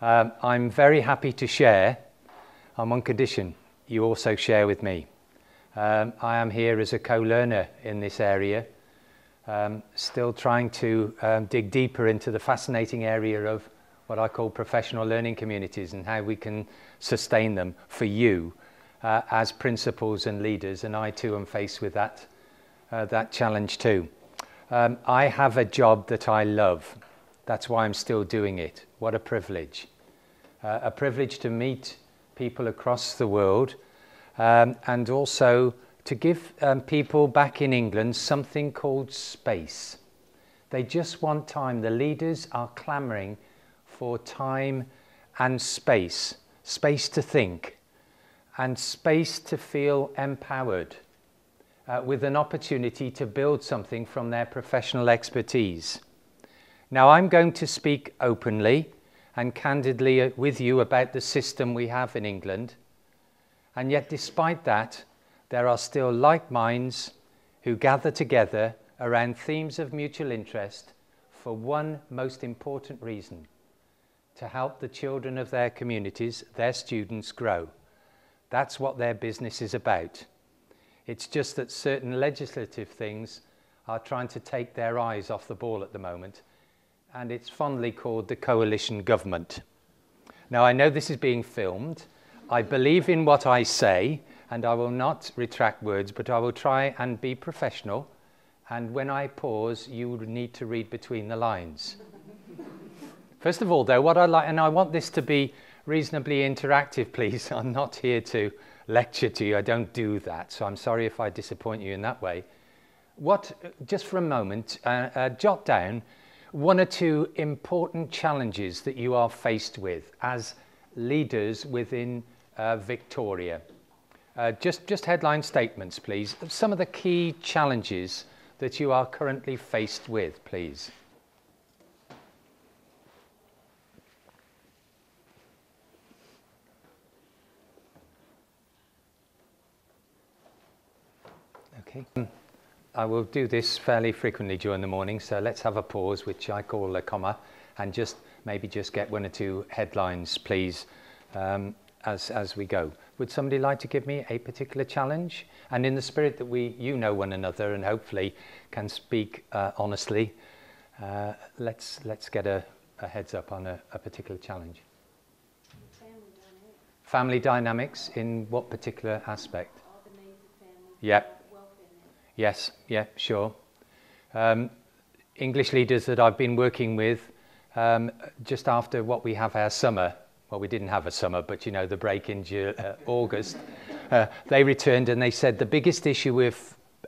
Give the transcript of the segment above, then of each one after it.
I'm very happy to share on one condition: you also share with me. I am here as a co-learner in this area, still trying to dig deeper into the fascinating area of what I call professional learning communities and how we can sustain them for you as principals and leaders. And I too am faced with that challenge too. I have a job that I love. That's why I'm still doing it. What a privilege. A privilege to meet people across the world, and also to give people back in England something called space. They just want time. The leaders are clamoring for time and space. Space to think and space to feel empowered with an opportunity to build something from their professional expertise. Now, I'm going to speak openly and candidly with you about the system we have in England. And yet, despite that, there are still like minds who gather together around themes of mutual interest for one most important reason: to help the children of their communities, their students, grow. That's what their business is about. It's just that certain legislative things are trying to take their eyes off the ball at the moment, and it's fondly called the coalition government. Now, I know this is being filmed. I believe in what I say, and I will not retract words, but I will try and be professional. And when I pause, you would need to read between the lines. First of all, though, what I like, and I want this to be reasonably interactive, please. I'm not here to lecture to you. I don't do that. So I'm sorry if I disappoint you in that way. Just for a moment, jot down one or two important challenges that you are faced with as leaders within Victoria. Just headline statements, please. Some of the key challenges that you are currently faced with, please. Okay. I will do this fairly frequently during the morning, so let's have a pause, which I call a comma, and maybe just get one or two headlines, please, as we go. Would somebody like to give me a particular challenge? And in the spirit that you know one another and hopefully can speak honestly, let's get a heads up on a particular challenge. Family dynamics in what particular aspect? Yeah. Yes, yeah, sure. English leaders that I've been working with just after what we have our summer, well, we didn't have a summer, but you know, the break in August, they returned and they said the biggest issue we're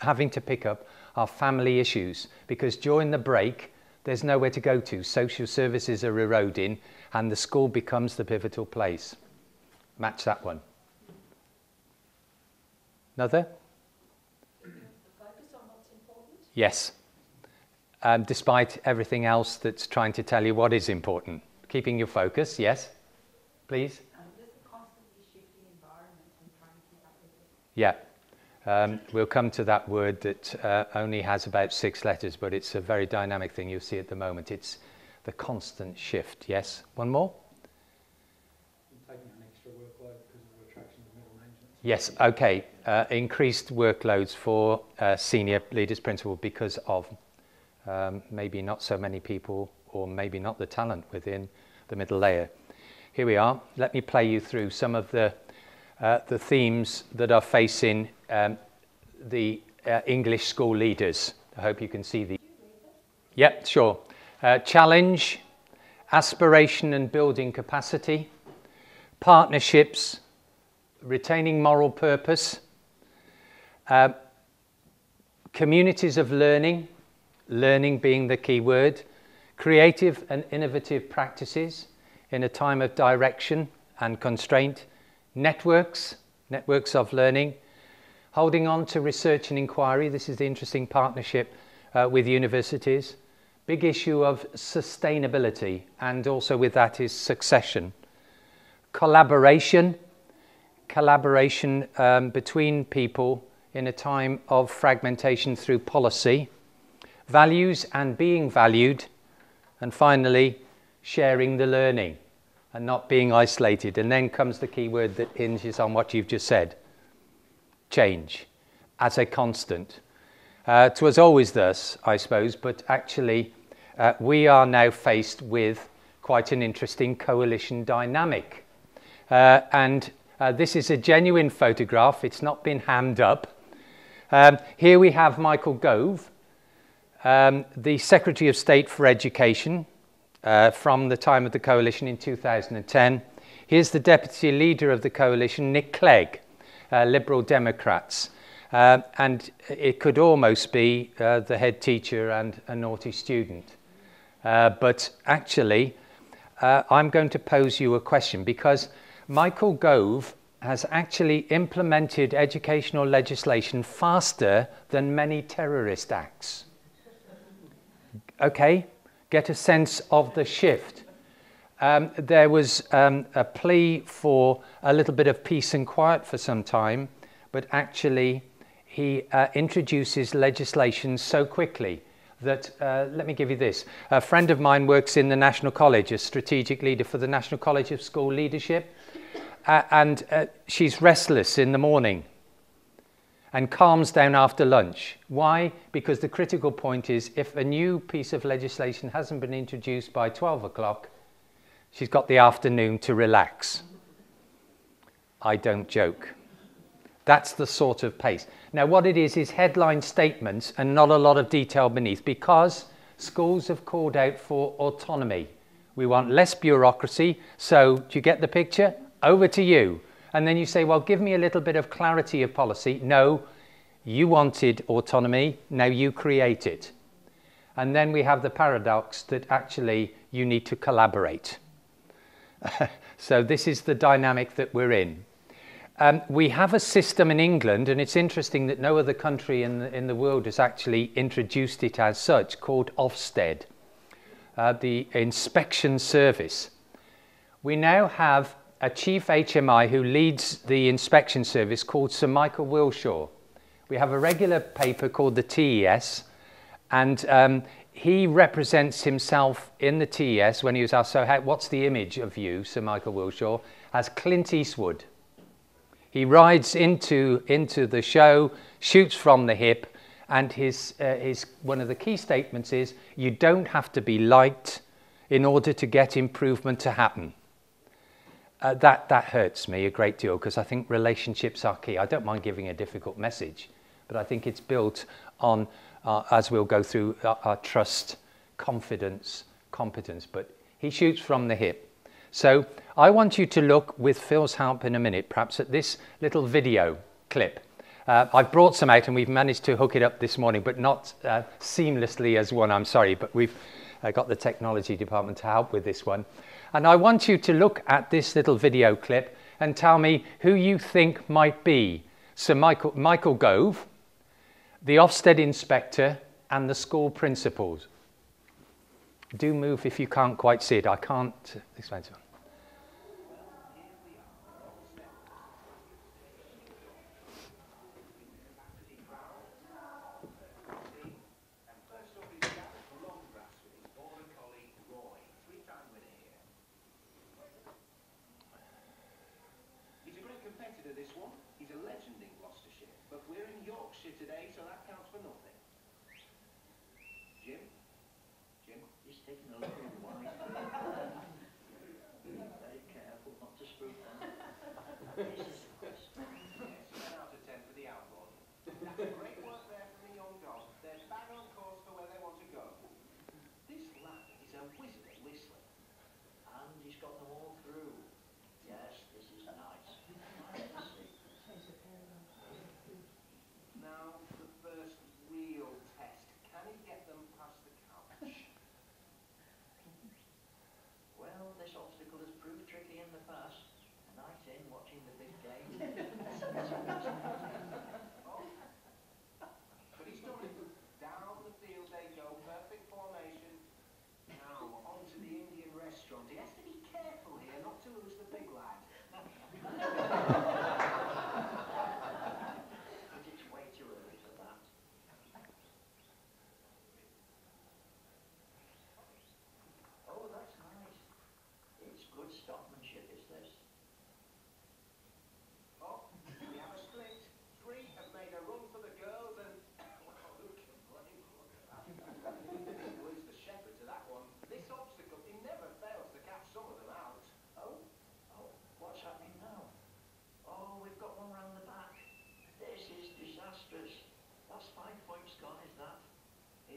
having to pick up are family issues, because during the break, there's nowhere to go to. Social services are eroding and the school becomes the pivotal place. Match that one. Another? Yes, despite everything else that's trying to tell you what is important. Keeping your focus, yes, please. There's a constantly shifting environment and trying to keep up with it. Yeah, we'll come to that word that only has about 6 letters, but it's a very dynamic thing you'll see at the moment. It's the constant shift, yes. One more? Taking an extra workload because of the attraction of middle management. Yes, okay. Increased workloads for senior leaders, principal, because of maybe not so many people, or maybe not the talent within the middle layer. Here we are. Let me play you through some of the themes that are facing the English school leaders. I hope you can see the. Yep, sure. Challenge, aspiration and building capacity, partnerships, retaining moral purpose, communities of learning, learning being the key word, creative and innovative practices in a time of direction and constraint, networks of learning, holding on to research and inquiry. This is the interesting partnership with universities. Big issue of sustainability, and also with that is succession. Collaboration between people in a time of fragmentation through policy, values and being valued, and finally, sharing the learning. and not being isolated. And then comes the key word that hinges on what you've just said. Change as a constant. 'Twas always thus, I suppose, but actually we are now faced with quite an interesting coalition dynamic. And this is a genuine photograph. It's not been hammed up. Here we have Michael Gove, the Secretary of State for Education from the time of the coalition in 2010. Here's the Deputy Leader of the coalition, Nick Clegg, Liberal Democrats. And it could almost be the head teacher and a naughty student. But actually, I'm going to pose you a question, because Michael Gove has actually implemented educational legislation faster than many terrorist acts. Okay, get a sense of the shift. There was a plea for a little bit of peace and quiet for some time, but actually he introduces legislation so quickly that, let me give you this. A friend of mine works in the National College, a strategic leader for the National College of School Leadership, and she's restless in the morning and calms down after lunch. Why? Because the critical point is, if a new piece of legislation hasn't been introduced by 12 o'clock, she's got the afternoon to relax. I don't joke. That's the sort of pace. Now, what it is headline statements and not a lot of detail beneath, because schools have called out for autonomy. We want less bureaucracy. So do you get the picture? Over to you. And then you say, well, give me a little bit of clarity of policy. No, you wanted autonomy. Now you create it. And then we have the paradox that actually you need to collaborate. So this is the dynamic that we're in. We have a system in England, and it's interesting that no other country in the world has actually introduced it as such, called Ofsted, the inspection service. We now have a chief HMI who leads the inspection service called Sir Michael Wilshaw. We have a regular paper called the TES, and he represents himself in the TES when he was asked, so what's the image of you, Sir Michael Wilshaw, as Clint Eastwood. He rides into the show, shoots from the hip, and his one of the key statements is, you don't have to be liked in order to get improvement to happen. That hurts me a great deal, because I think relationships are key. I don't mind giving a difficult message, but I think it's built on, as we'll go through, our trust, confidence, competence. But he shoots from the hip. So I want you to look, with Phil's help in a minute, perhaps at this little video clip. I've brought some out and we've managed to hook it up this morning, but not seamlessly as one, I'm sorry, but we've got the technology department to help with this one. And I want you to look at this little video clip and tell me who you think might be Sir Michael Gove, the Ofsted inspector, and the school principals. Do move if you can't quite see it. I can't explain to you. Today, so that counts for nothing. Jim? Jim? He's taking a little wide. Very careful not to spook them. Yes, 10 out of 10 for the outboard. That's great work there from the young dog. They're bang on course for where they want to go. This lad is a wizard at whistling. And he's got them all through. Yes, this is nice. Nice to see. Now, the first real test. Can he get them past the couch? Well, this obstacle has proved tricky in the past. A night in, watching the big game. Oh. But he's done it. Down the field they go, perfect formation. Now, on to the Indian restaurant. He has to be careful here.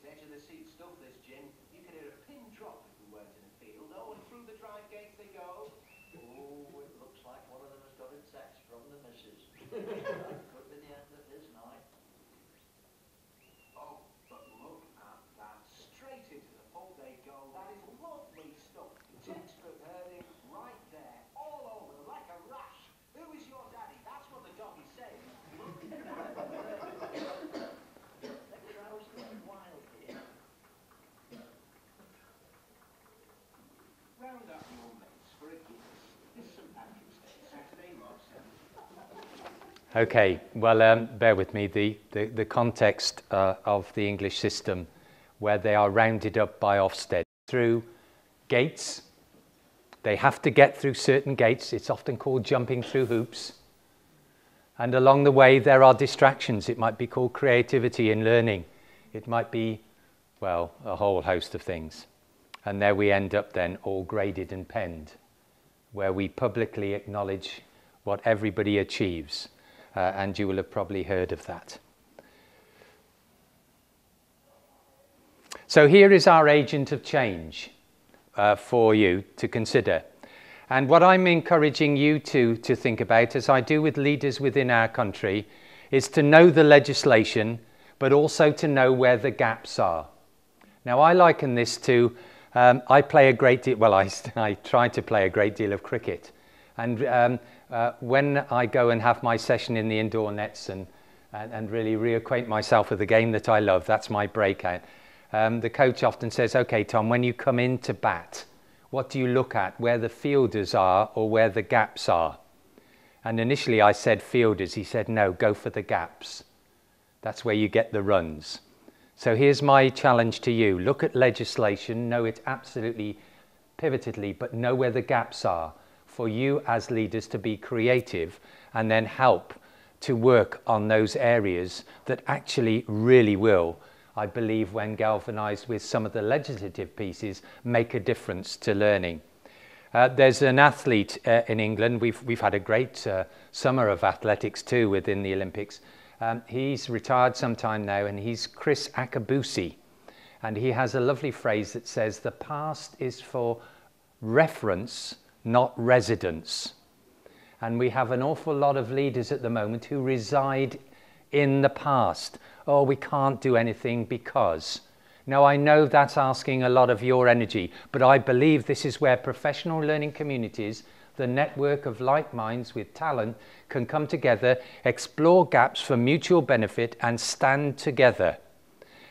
It's edge of the seat stuff, this gin. You could hear a pin drop if we weren't in a field. Oh, and through the drive gates they go. Oh, it looks like one of them has got a text from the missus. That could be the end of his night. Oh, but look at that. Straight into the pub they go. That is lovely stuff. Textbook herding right there, all over, like a rash. Who is your daddy? That's what the dog is saying. The crowd's going wild here. Round up your mates for a Guinness. This is St Patrick's Day, Saturday, March 7th. Okay, well, bear with me. The context of the English system, where they are rounded up by Ofsted through gates. They have to get through certain gates. It's often called jumping through hoops. And along the way, there are distractions. It might be called creativity in learning. It might be, well, a whole host of things. And there we end up then, all graded and penned, where we publicly acknowledge what everybody achieves. And you will have probably heard of that. So here is our agent of change for you to consider. And what I'm encouraging you to think about, as I do with leaders within our country, is to know the legislation, but also to know where the gaps are. Now, I liken this to, I play a great deal, well, I try to play a great deal of cricket. And when I go and have my session in the indoor nets and really reacquaint myself with the game that I love, that's my breakout. The coach often says, okay, Tom, when you come in to bat, what do you look at? Where the fielders are or where the gaps are? And initially I said fielders. He said, no, go for the gaps. That's where you get the runs. So here's my challenge to you. Look at legislation, know it absolutely pivotedly, but know where the gaps are for you as leaders to be creative and then help to work on those areas that actually really will, I believe, when galvanized with some of the legislative pieces, make a difference to learning. There's an athlete in England. We've had a great summer of athletics too within the Olympics. He's retired some time now, and he's Chris Akabusi. And he has a lovely phrase that says, the past is for reference, not residence. And we have an awful lot of leaders at the moment who reside in the past. Oh, we can't do anything because. Now, I know that's asking a lot of your energy, but I believe this is where professional learning communities, the network of like minds with talent, can come together, explore gaps for mutual benefit, and stand together.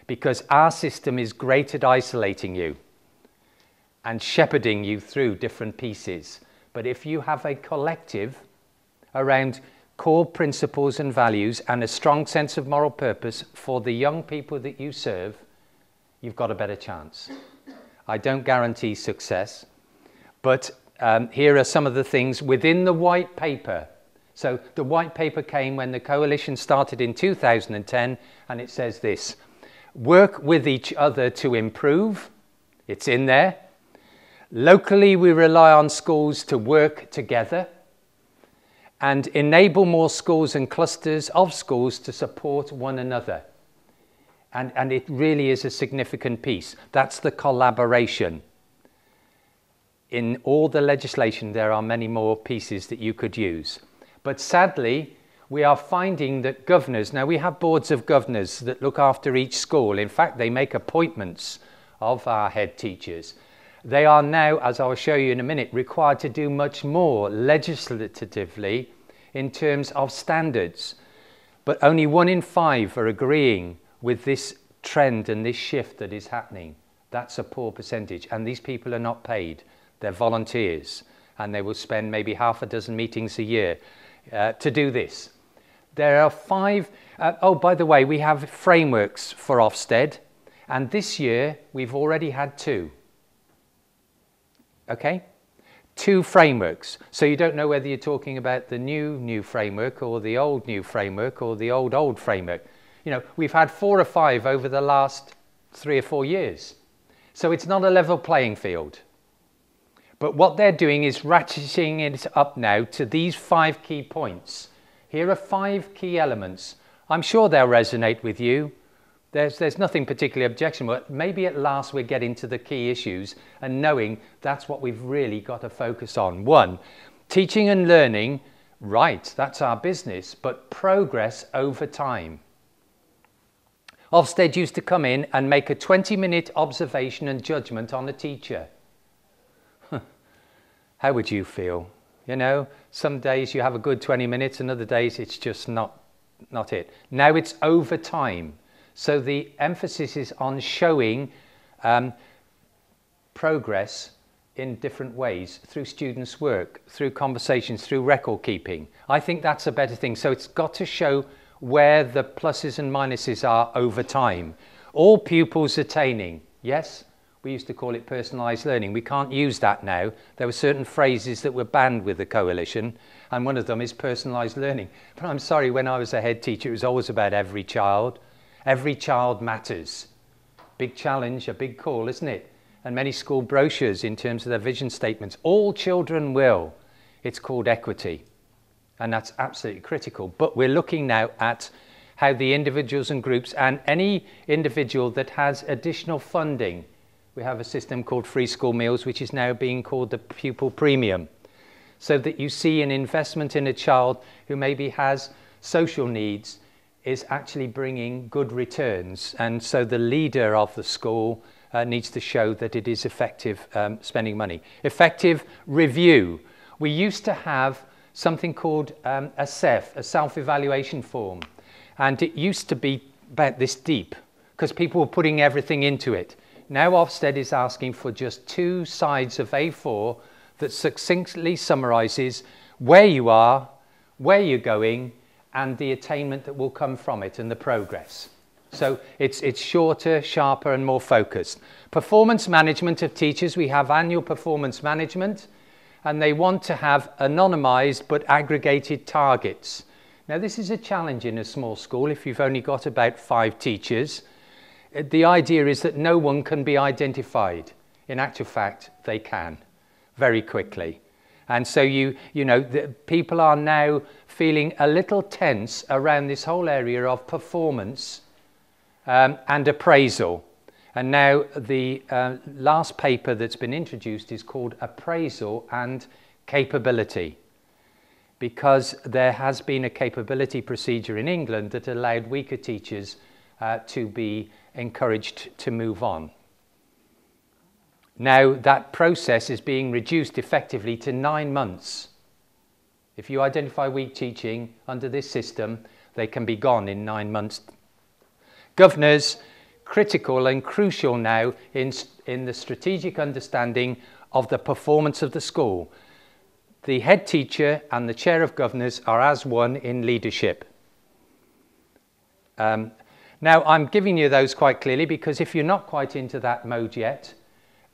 Because our system is great at isolating you and shepherding you through different pieces. But if you have a collective around core principles and values and a strong sense of moral purpose for the young people that you serve, you've got a better chance. I don't guarantee success, but here are some of the things within the white paper. So the white paper came when the coalition started in 2010, and it says this: work with each other to improve. It's in there. Locally, we rely on schools to work together and enable more schools and clusters of schools to support one another. And it really is a significant piece. That's the collaboration. In all the legislation, there are many more pieces that you could use. But sadly, we are finding that governors, now we have boards of governors that look after each school. In fact, they make appointments of our head teachers. They are now, as I'll show you in a minute, required to do much more legislatively in terms of standards. But only 1 in 5 are agreeing with this trend and this shift that is happening. That's a poor percentage. And these people are not paid. They're volunteers. And they will spend maybe half a dozen meetings a year to do this. There are 5... oh, by the way, we have frameworks for Ofsted. And this year, we've already had 2. Okay? 2 frameworks. So you don't know whether you're talking about the new framework or the old new framework or the old framework. You know, we've had 4 or 5 over the last 3 or 4 years. So it's not a level playing field. But what they're doing is ratcheting it up now to these 5 key points. Here are 5 key elements. I'm sure they'll resonate with you, There's nothing particularly objectionable, but maybe at last we're getting to the key issues and knowing that's what we've really got to focus on. One, teaching and learning, right, that's our business, but progress over time. Ofsted used to come in and make a 20-minute observation and judgment on a teacher. How would you feel? You know, some days you have a good 20 minutes and other days it's just not it. Now it's over time. So the emphasis is on showing progress in different ways, through students' work, through conversations, through record keeping. I think that's a better thing. So it's got to show where the pluses and minuses are over time. All pupils attaining. Yes, we used to call it personalised learning. We can't use that now. There were certain phrases that were banned with the coalition, and one of them is personalised learning. But I'm sorry, when I was a head teacher, it was always about every child. Every child matters. Big challenge, a big call, isn't it? And many school brochures in terms of their vision statements. All children will. It's called equity. And that's absolutely critical. But we're looking now at how the individuals and groups and any individual that has additional funding. We have a system called free school meals, which is now being called the pupil premium. So that you see an investment in a child who maybe has social needs is actually bringing good returns. And so the leader of the school needs to show that it is effective spending money. Effective review. We used to have something called a SEF, a self-evaluation form. And it used to be about this deep because people were putting everything into it. Now Ofsted is asking for just 2 sides of A4 that succinctly summarises where you are, where you're going, and the attainment that will come from it and the progress. So it's shorter, sharper and more focused. Performance management of teachers. We have annual performance management and they want to have anonymised but aggregated targets. Now this is a challenge in a small school if you've only got about 5 teachers. The idea is that no one can be identified. In actual fact, they can very quickly. And so you know, the people are now feeling a little tense around this whole area of performance and appraisal. And now the last paper that's been introduced is called Appraisal and Capability, because there has been a capability procedure in England that allowed weaker teachers to be encouraged to move on. Now that process is being reduced effectively to 9 months. If you identify weak teaching under this system, they can be gone in 9 months. Governors, critical and crucial now in the strategic understanding of the performance of the school. The head teacher and the chair of governors are as one in leadership. Now I'm giving you those quite clearly because if you're not quite into that mode yet,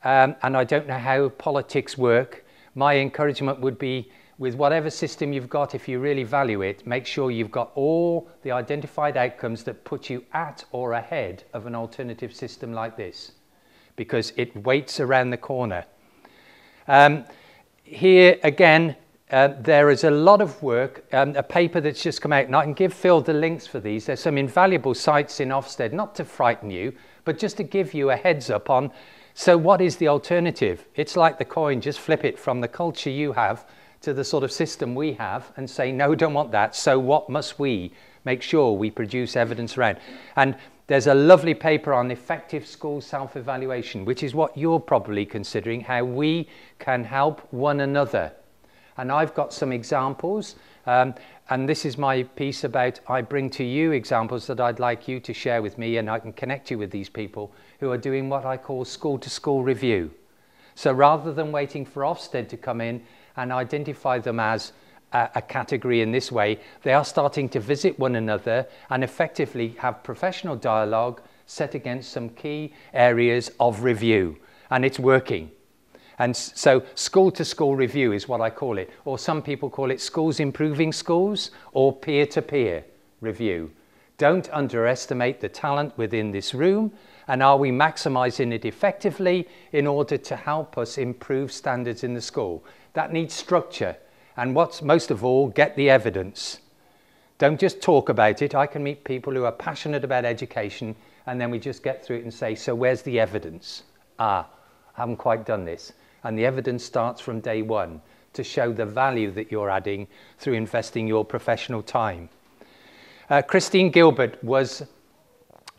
and I don't know how politics work, my encouragement would be with whatever system you've got, if you really value it, make sure you've got all the identified outcomes that put you at or ahead of an alternative system like this, because it waits around the corner. Here again, there is a lot of work, a paper that's just come out, and I can give Phil the links for these. There's some invaluable sites in Ofsted, not to frighten you, but just to give you a heads up on, so what is the alternative? It's like the coin, just flip it from the culture you have to the sort of system we have and say, no, don't want that. So what must we make sure we produce evidence around? And there's a lovely paper on effective school self-evaluation, which is what you're probably considering, how we can help one another. And I've got some examples, and this is my piece about, I bring to you examples that I'd like you to share with me, and I can connect you with these people who are doing what I call school-to-school review. So rather than waiting for Ofsted to come in and identify them as a category in this way, they are starting to visit one another and effectively have professional dialogue set against some key areas of review, and it's working. And so school-to-school review is what I call it, or some people call it schools improving schools or peer-to-peer review. Don't underestimate the talent within this room, and are we maximising it effectively in order to help us improve standards in the school? That needs structure, and what's most of all, get the evidence. Don't just talk about it. I can meet people who are passionate about education and then we just get through it and say, so where's the evidence? I haven't quite done this. And the evidence starts from day one to show the value that you're adding through investing your professional time. Christine Gilbert was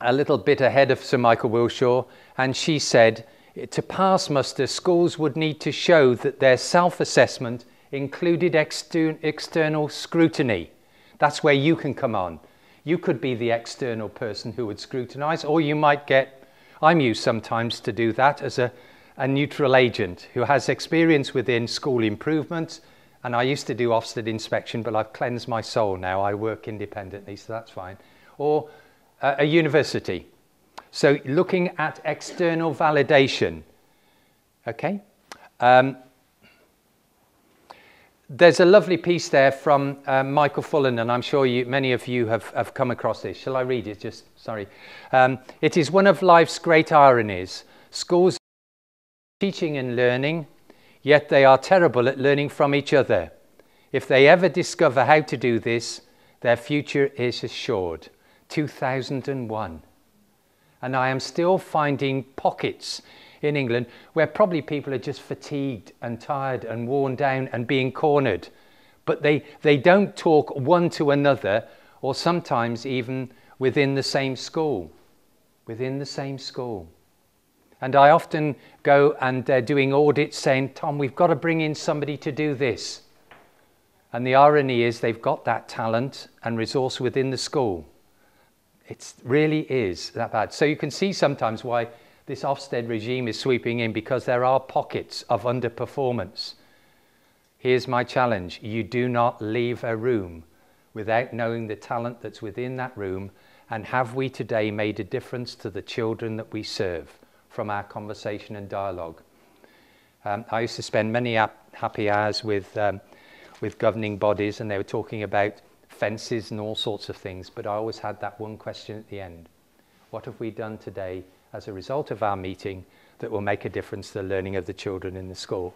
a little bit ahead of Sir Michael Wilshaw, and she said, to pass muster, schools would need to show that their self-assessment included external scrutiny. That's where you can come on. You could be the external person who would scrutinise, or you might get, I'm used sometimes to do that as a neutral agent who has experience within school improvement, and I used to do Ofsted inspection, but I've cleansed my soul now. I work independently, so that's fine. Or a university. So looking at external validation. Okay. There's a lovely piece there from Michael Fullen, and I'm sure many of you have come across this. Shall I read it? Just, sorry. It is one of life's great ironies. Schools are teaching and learning, yet they are terrible at learning from each other. If they ever discover how to do this, their future is assured. 2001. And I am still finding pockets in England where probably people are just fatigued and tired and worn down and being cornered. But they don't talk one to another, or sometimes even within the same school. Within the same school. And I often go and they're doing audits saying, Tom, we've got to bring in somebody to do this. And the irony is they've got that talent and resource within the school. It really is that bad. So you can see sometimes why this Ofsted regime is sweeping in, because there are pockets of underperformance. Here's my challenge. You do not leave a room without knowing the talent that's within that room, and have we today made a difference to the children that we serve from our conversation and dialogue? I used to spend many happy hours with governing bodies, and they were talking about fences and all sorts of things, but I always had that one question at the end. What have we done today as a result of our meeting that will make a difference to the learning of the children in the school?